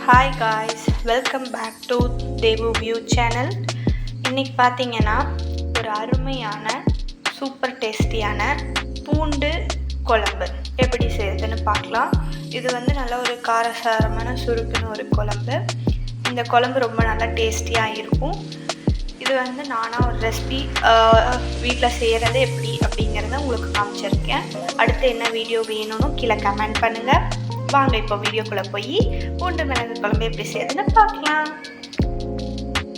Hi guys, welcome back to Devu view channel. இன்றைக்கி பார்த்தீங்கன்னா ஒரு அருமையான சூப்பர் டேஸ்டியான பூண்டு குழம்பு எப்படி செய்யுதுன்னு பார்க்கலாம். இது நல்ல ஒரு காரசாரமான சுருக்குன்னு ஒரு குழம்பு. இந்த குழம்பு ரொம்ப நல்லா டேஸ்டியாக இருக்கும். இது நானாக ஒரு ரெசிபி வீட்டில் செய்கிறது எப்படி அப்படிங்கிறத உங்களுக்கு காமிச்சிருக்கேன். அடுத்து என்ன வீடியோ வேணும்னு கீழே கமெண்ட் பண்ணுங்கள். வாங்க இப்போ வீடியோக்குள்ளே போய் பூண்டு மிளகு குழம்பு எப்படி செய்யுதுன்னு பார்க்கலாம்.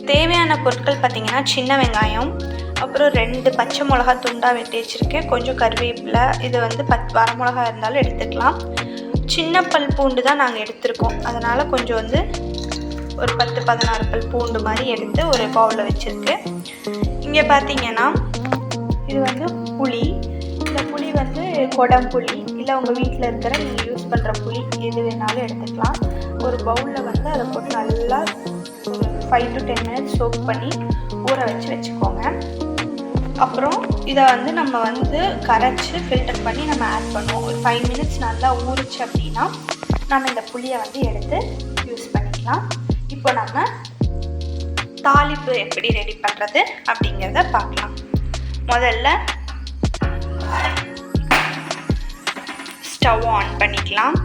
தேவையான பொருட்கள் பார்த்திங்கன்னா சின்ன வெங்காயம், அப்புறம் 2 பச்சை மிளகா துண்டாக வெட்டி வச்சுருக்கேன், கொஞ்சம் கருவேப்பிலை, இது வரமிளகா இருந்தாலும் எடுத்துக்கலாம். சின்ன பல் பூண்டு தான் நாங்கள் எடுத்திருக்கோம், அதனால் கொஞ்சம் ஒரு 10-16 பல் பூண்டு மாதிரி எடுத்து ஒரு பவுலில் வச்சுருக்கேன். இங்கே பார்த்திங்கன்னா இது புளி. இந்த புளி கொடம்புளி இல்லை உங்கள் வீட்டில் இருக்கிற நீங்கள் யூஸ் பண்ணுற புளி எது வேணாலும் எடுத்துக்கலாம். ஒரு பவுலில் அதை போட்டு நல்லா ஒரு 5 to 10 minutes சோக் பண்ணி ஊற வச்சுக்கோங்க. அப்புறம் இதை நம்ம கரைச்சி ஃபில்டர் பண்ணி நம்ம ஆட் பண்ணுவோம். ஒரு 5 minutes நல்லா ஊறிச்சு அப்படின்னா நம்ம இந்த புளியை எடுத்து யூஸ் பண்ணிக்கலாம். இப்போ நம்ம தாளிப்பு எப்படி ரெடி பண்ணுறது அப்படிங்கிறத பார்க்கலாம். முதல்ல ஸ்டவ் ஆன் பண்ணிக்கலாம்.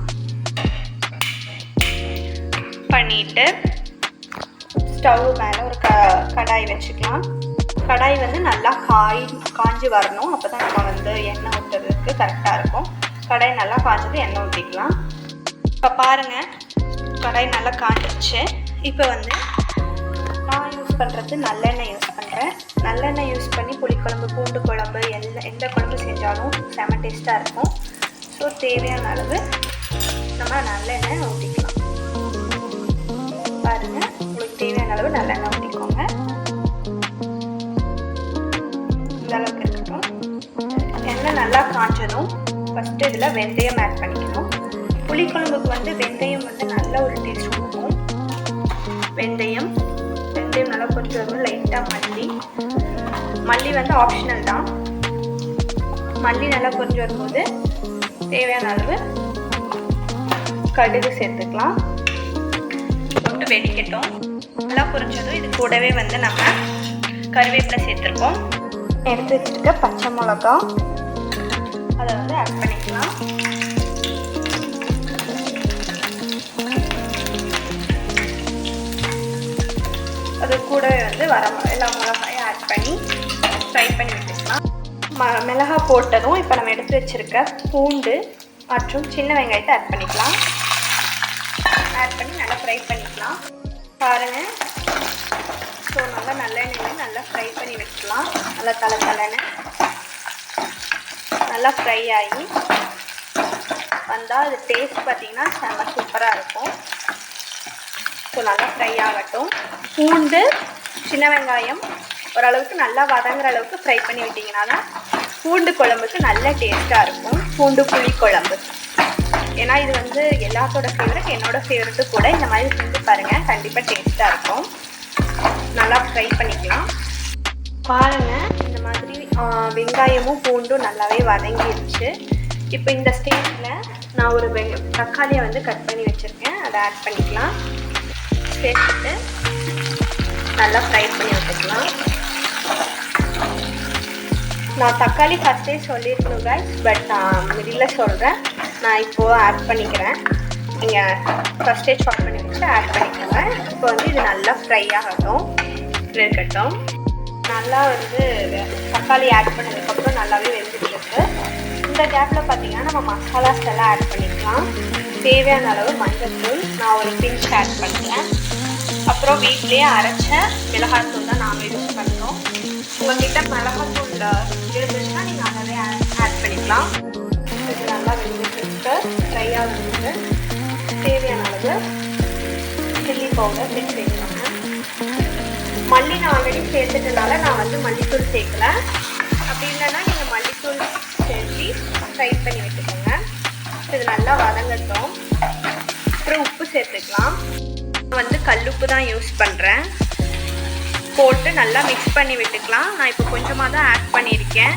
பண்ணிவிட்டு ஸ்டவ் மேலே ஒரு கடாய் வச்சுக்கலாம். கடாய் நல்லா காஞ்சி வரணும். அப்போ தான் நம்ம எண்ணெய் ஊற்றுறதுக்கு கரெக்டாக இருக்கும். கடாய் நல்லா காஞ்சது எண்ணெய் ஊற்றிக்கலாம். இப்போ பாருங்கள், கடாய் நல்லா காஞ்சிருச்சு. இப்போ நான் யூஸ் பண்ணுறது நல்லெண்ணெய் யூஸ் பண்ணுறேன். நல்லெண்ணெய் யூஸ் பண்ணி புளிக்குழம்பு, பூண்டு குழம்பு, எந்த குழம்பு செஞ்சாலும் செம டேஸ்ட்டாக இருக்கும். ஸோ தேவையான அளவு நம்ம நல்லெண்ணெய் ஊற்றிக்கலாம். பாருங்கள், உங்களுக்கு தேவையான அளவு நல்லெண்ணெய் ஊற்றிக்கோங்க. இந்த அளவுக்கு இருக்கட்டும். எண்ணெய் நல்லா காஞ்சதும் ஃபஸ்ட்டு இதில் வெந்தயம் ஆட் பண்ணிக்கணும். புளிக்குழம்புக்கு வெந்தயம் நல்ல ஒரு டேஸ்ட் கொடுக்கும். வெந்தயம் நல்லா கொஞ்சம் வரும். லைட்டாக மல்லி ஆப்ஷனல் தான். மல்லி நல்லா கொஞ்சம் வரும்போது தேவையான அளவு கடுகு சேர்த்துக்கலாம். போட்டு வெடிக்கட்டும். நல்லா பொரிஞ்சதும் இது கூடவே நம்ம கருவேப்பிலை சேர்த்துருக்கோம். எடுத்து வச்சுருக்க பச்சை மிளகா அதை ஆட் பண்ணிக்கலாம். அது கூடவே எல்லா மிளகாயும் ஆட் பண்ணி ஃப்ரை பண்ணி வச்சுக்கலாம். மிளகா போட்டதும் இப்போ நம்ம எடுத்து வச்சுருக்க பூண்டு மற்றும் சின்ன வெங்காயத்தை ஆட் பண்ணிக்கலாம். ஆட் பண்ணி நல்லா ஃப்ரை பண்ணிக்கலாம். பாருங்கள், ஸோ நல்லா நல்லெண்ணெய் நல்லா ஃப்ரை பண்ணி வச்சுக்கலாம். நல்லா தலைன்னு நல்லா ஃப்ரை ஆகி வந்தால் அது டேஸ்ட் பார்த்திங்கன்னா செம்ம சூப்பராக இருக்கும். ஸோ நல்லா ஃப்ரை ஆகட்டும். பூண்டு, சின்ன வெங்காயம் ஓரளவுக்கு நல்லா வதங்குற அளவுக்கு ஃப்ரை பண்ணி விட்டிங்கன்னா தான் பூண்டு குழம்புக்கு நல்ல டேஸ்ட்டாக இருக்கும். பூண்டு புளி குழம்பு. ஏன்னா இது எல்லாத்தோட ஃபேவரட், என்னோடய ஃபேவரெட்டு கூட. இந்த மாதிரி செஞ்சு பாருங்கள், கண்டிப்பாக டேஸ்ட்டாக இருக்கும். நல்லா ஃப்ரை பண்ணிக்கலாம். பாருங்கள், இந்த மாதிரி வெங்காயமும் பூண்டும் நல்லாவே வதங்கிடுச்சு. இப்போ இந்த ஸ்டேஜில் நான் ஒரு தக்காளியை கட் பண்ணி வச்சுருக்கேன், அதை ஆட் பண்ணிக்கலாம். சேர்த்துட்டு நல்லா ஃப்ரை பண்ணி வச்சுக்கலாம். நான் தக்காளி ஃபஸ்ட்டே சொல்லியிருக்கணும் கைஸ், பட் நான் மிடில் சொல்கிறேன். நான் இப்போது ஆட் பண்ணிக்கிறேன். நீங்கள் ஃபஸ்ட்டே சாப் பண்ணி வச்சு ஆட் பண்ணிக்கோங்க. இப்போ இது நல்லா ஃப்ரை ஆகட்டும், இருக்கட்டும். நல்லா தக்காளி ஆட் பண்ணதுக்கப்புறம் நல்லாவே வெந்துட்டுருக்கு. இந்த கேப்பில் பார்த்திங்கன்னா நம்ம மசாலாஸ் எல்லாம் ஆட் பண்ணிக்கலாம். தேவையான அளவு மஞ்சள்தூள் நான் ஒரு பிஞ்ச் ஆட் பண்ணுறேன். அப்புறம் வீட்லேயே அரைச்ச மிளகாத்தூள் தான் நாங்கள் யூஸ் பண்ணுறோம். உங்கள்கிட்ட மிளகாத்தூள் இருந்துச்சுன்னா நீங்கள் அதவே ஆட் பண்ணிக்கலாம். இது நல்லா வெந்துட்டு ஃப்ரை ஆகுது. தேவையான அளவு சில்லி பவுடர் சேர்த்துக்கோங்க. மல்லி நான் ஆல்ரெடி சேர்த்துட்டனால நான் மல்லித்தூள் சேர்க்கலை. அப்படி இல்லைன்னா நீங்கள் மல்லித்தூள் சேர்த்து ஃப்ரை பண்ணி வச்சுக்கோங்க. இது நல்லா வதங்கட்டும். அப்புறம் உப்பு சேர்த்துக்கலாம். கல்லுப்பு தான் யூஸ் பண்ணுறேன். போட்டு நல்லா மிக்ஸ் பண்ணி விட்டுக்கலாம். நான் இப்போ கொஞ்சமாக தான் ஆட் பண்ணியிருக்கேன்.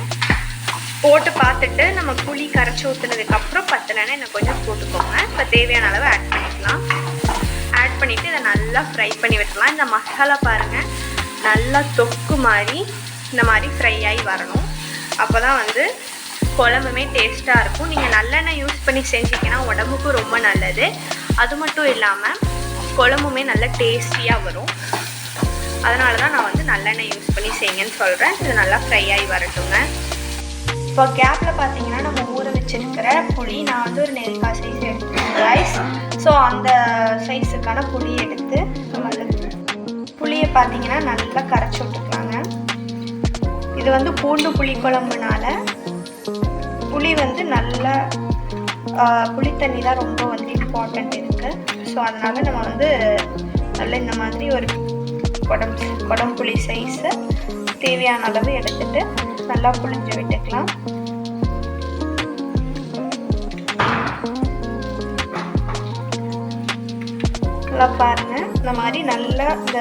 போட்டு பார்த்துட்டு நம்ம புளி கரைச்சி ஊற்றுனதுக்கப்புறம் பத்தலைன்னா இன்னும் கொஞ்சம் போட்டுக்கோங்க. இப்போ தேவையான அளவு ஆட் பண்ணிக்கலாம். ஆட் நல்லா ஃப்ரை பண்ணி விட்டுலாம். இந்த மசாலா பாருங்கள் நல்லா தொக்கு மாதிரி இந்த மாதிரி ஃப்ரை ஆகி வரணும். அப்போ தான் வந்து குழம்புமே டேஸ்ட்டாக இருக்கும். நீங்கள் நல்லெண்ணெய் யூஸ் பண்ணி செஞ்சிங்கன்னா உடம்புக்கும் ரொம்ப நல்லது. அது மட்டும் இல்லாமல் குழம்புமே நல்லா டேஸ்டியாக வரும். அதனால தான் நான் வந்து நல்லெண்ணெய் யூஸ் பண்ணி செய்யுங்கன்னு சொல்கிறேன். இது நல்லா ஃப்ரை ஆகி வரட்டுங்க. இப்போ கேப்பில் பார்த்தீங்கன்னா நம்ம ஊற வச்சுருக்கிற புளி நான் வந்து ஒரு நெல்லிக்காய் சைஸ் எடுத்துக்கிறேன் ரைஸ். ஸோ அந்த சைஸுக்கான புளி எடுத்து புளியை பார்த்தீங்கன்னா நல்லா கரைச்சி விட்டுக்கலாங்க. இது வந்து பூண்டு புளி குழம்புனால புளி வந்து நல்லா புளி தண்ணி தான் ரொம்ப வந்து இம்பார்ட்டண்ட் இருக்குது. ஸோ அதனால் நம்ம வந்து நல்லா இந்த மாதிரி ஒரு குடம்புளி சைஸு தேவையான அளவு எடுத்துகிட்டு நல்லா புளிஞ்சு விட்டுக்கலாம். நல்லா பாருங்கள் இந்த மாதிரி நல்லா இந்த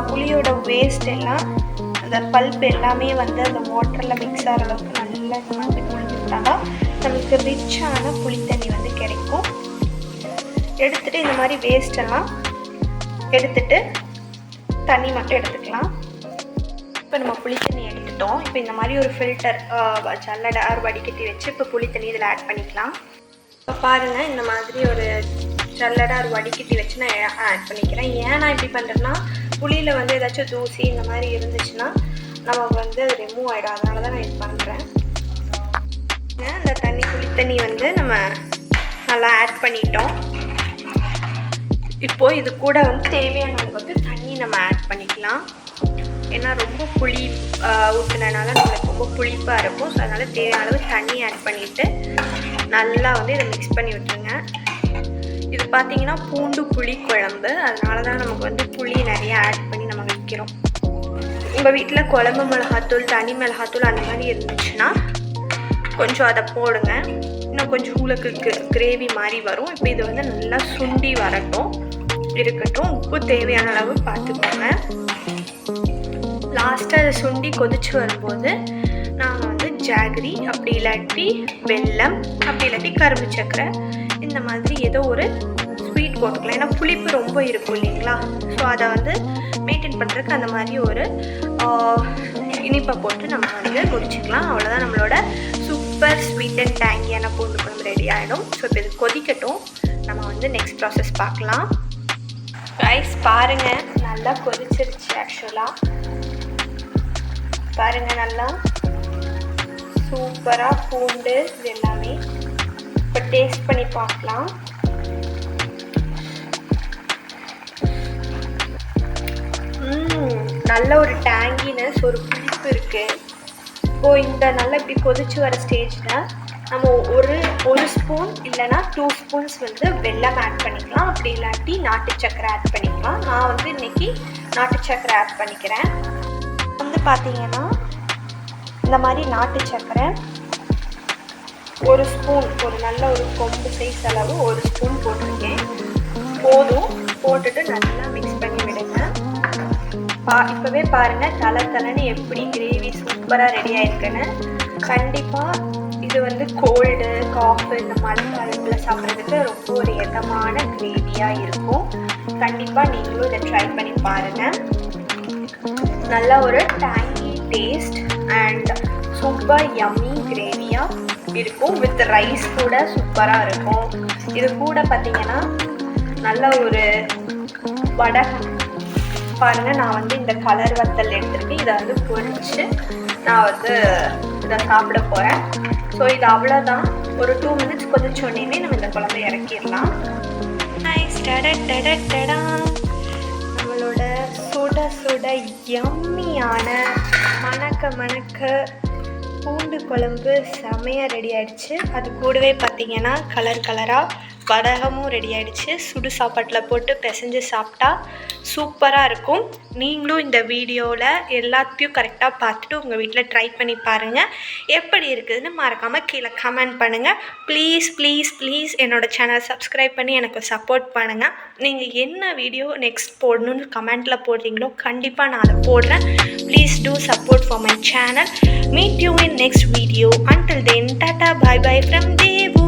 புளியோட வேஸ்ட் எல்லாம் அந்த பல்ப் எல்லாமே வந்து அந்த வாட்டரில் மிக்ஸ் ஆகிற அளவுக்கு நல்லா இந்த மாதிரி புளிஞ்சுக்கிட்டாங்க நம்மளுக்கு ரிச்சான புளி தண்ணி வந்து கிடைக்கும். எடுத்துகிட்டு இந்த மாதிரி வேஸ்டெல்லாம் எடுத்துகிட்டு தண்ணி மட்டும் எடுத்துக்கலாம். இப்போ நம்ம புளி தண்ணி எடுத்துட்டோம். இப்போ இந்த மாதிரி ஒரு ஃபில்டர் ஜல்லடை வடிகட்டி வச்சு இப்போ புளி தண்ணி இதில் ஆட் பண்ணிக்கலாம். இப்போ பாருங்கள் இந்த மாதிரி ஒரு ஜல்லடை வடிகட்டி வச்சு நான் ஆட் பண்ணிக்கிறேன். ஏன் நான் இப்படி பண்ணுறேன்னா புளியில் வந்து ஏதாச்சும் தூசி இந்த மாதிரி இருந்துச்சுன்னா நமக்கு வந்து அது ரிமூவ் ஆகிடும். அதனால தான் நான் இது பண்ணுறேன். இந்த புளி தண்ணி வந்து நம்ம நல்லா ஆட் பண்ணிட்டோம். இப்போது இது கூட வந்து தேவையான அளவுக்கு தண்ணி நம்ம ஆட் பண்ணிக்கலாம். ஏன்னா ரொம்ப புளி ஊற்றுனனால நம்மளுக்கு ரொம்ப புளிப்பாக இருக்கும். ஸோ அதனால் தேவையான அளவு தண்ணி ஆட் பண்ணிவிட்டு நல்லா வந்து இதை மிக்ஸ் பண்ணி விட்டுருங்க. இது பார்த்திங்கன்னா பூண்டு புளி குழம்பு. அதனால தான் நமக்கு வந்து புளி நிறையா ஆட் பண்ணி நம்ம வைக்கிறோம். உங்கள் வீட்டில் குழம்பு மிளகாத்தூள் தனி மிளகாத்தூள் அந்த மாதிரி இருந்துச்சுன்னா கொஞ்சம் அதை போடுங்க. இன்னும் கொஞ்சம் உங்களுக்கு கிரேவி மாதிரி வரும். இப்போ இது வந்து நல்லா சுண்டி வரட்டும் இருக்கட்டும். உப்பு தேவையான அளவு பார்த்துக்கோங்க. லாஸ்ட்டாக அதை சுண்டி கொதிச்சு வரும்போது நாங்கள் வந்து ஜாகரி அப்படி இல்லாட்டி வெல்லம் அப்படி இல்லாட்டி கரும்பு சக்கரை இந்த மாதிரி ஏதோ ஒரு ஸ்வீட் போட்டுக்கலாம். ஏன்னா புளிப்பு ரொம்ப இருக்கும் இல்லைங்களா. ஸோ அதை வந்து மெயின்டைன் பண்ணுறதுக்கு அந்த மாதிரி ஒரு இனிப்பை போட்டு நம்ம வந்து குடிச்சிக்கலாம். அவ்வளோதான் நம்மளோட சூப்பர் ஸ்வீட் அண்ட் டேங்கியான பூண்டு குழம்பு ரெடி ஆகிடும். ஸோ இப்போ இது கொதிக்கட்டும். நம்ம வந்து நெக்ஸ்ட் ப்ராசஸ் பார்க்கலாம். ரைஸ் பாருங்கள் நல்லா கொதிச்சிருச்சு. ஆக்சுவலாக பாருங்கள் நல்லா சூப்பராக பூண்டு இது எல்லாமே. இப்போ டேஸ்ட் பண்ணி பார்க்கலாம். நல்ல ஒரு டேங்கினஸ் ஒரு புளிப்பு இருக்குது. இப்போது இந்த நல்லா இப்படி கொதிச்சு வர ஸ்டேஜில் நம்ம ஒரு ஸ்பூன் இல்லைனா 2 ஸ்பூன்ஸ் வந்து வெல்லம் ஆட் பண்ணிக்கலாம். அப்படி இல்லாட்டி நாட்டு சக்கரை ஆட் பண்ணிக்கலாம். நான் வந்து இன்றைக்கி நாட்டு சக்கரை ஆட் பண்ணிக்கிறேன். வந்து பார்த்திங்கன்னா இந்த மாதிரி நாட்டு சக்கரை ஒரு ஸ்பூன் ஒரு நல்ல ஒரு கொம்பு சைஸ் அளவு ஒரு ஸ்பூன் போட்டிருக்கேன். போதும். போட்டுட்டு நல்லா மிக்ஸ் பண்ணி விடுங்க. இப்போவே பாருங்கள் தலைன்னு எப்படி கிரேவி சூப்பராக ரெடி ஆகிருக்குன்னு. கண்டிப்பாக இது வந்து கோல்டு காஃபு இந்த மழை காலத்தில் சாப்பிட்றதுக்கு ரொம்ப ஒரு இதமான கிரேவியாக இருக்கும். கண்டிப்பாக நீங்களும் இதை ட்ரை பண்ணி பாருங்கள். நல்ல ஒரு டேங்கி டேஸ்ட் அண்ட் சூப்பர் யம்மி கிரேவியாக இருக்கும். வித் ரைஸ் கூட சூப்பராக இருக்கும். இது கூட பார்த்திங்கன்னா நல்ல ஒரு வடகம் பாருங்கள். நான் வந்து இந்த கலர் வத்தல் எடுத்துருக்கேன். இதை வந்து பொரிச்சு நான் வந்து இதை சாப்பிட போகிறேன். ஸோ இது அவ்வளோதான். ஒரு 2 மினிட்ஸ் கொதிச்சோடனே நம்ம இந்த குழம்பை இறக்கிடலாம். நம்மளோட சுட யம்மியான மணக்க பூண்டு குழம்பு செமையாக ரெடி ஆகிடுச்சு. அது கூடவே பார்த்திங்கன்னா கலராக வடகமும் ரெடி ஆகிடுச்சு. சுடு சாப்பாட்டில் போட்டு பிசைஞ்சு சாப்பிட்டா சூப்பராக இருக்கும். நீங்களும் இந்த வீடியோவில் எல்லாத்தையும் கரெக்டாக பார்த்துட்டு உங்கள் வீட்டில் ட்ரை பண்ணி பாருங்கள். எப்படி இருக்குதுன்னு மறக்காமல் கீழே கமெண்ட் பண்ணுங்கள். ப்ளீஸ் என்னோடய சேனல் சப்ஸ்கிரைப் பண்ணி எனக்கு சப்போர்ட் பண்ணுங்கள். நீங்கள் என்ன வீடியோ நெக்ஸ்ட் போடணுன்னு கமெண்ட்டில் போடுறீங்களோ கண்டிப்பாக நான் அதை போடுறேன். Please do support for my channel. Meet you in next video. Until then, tata bye bye from Devu.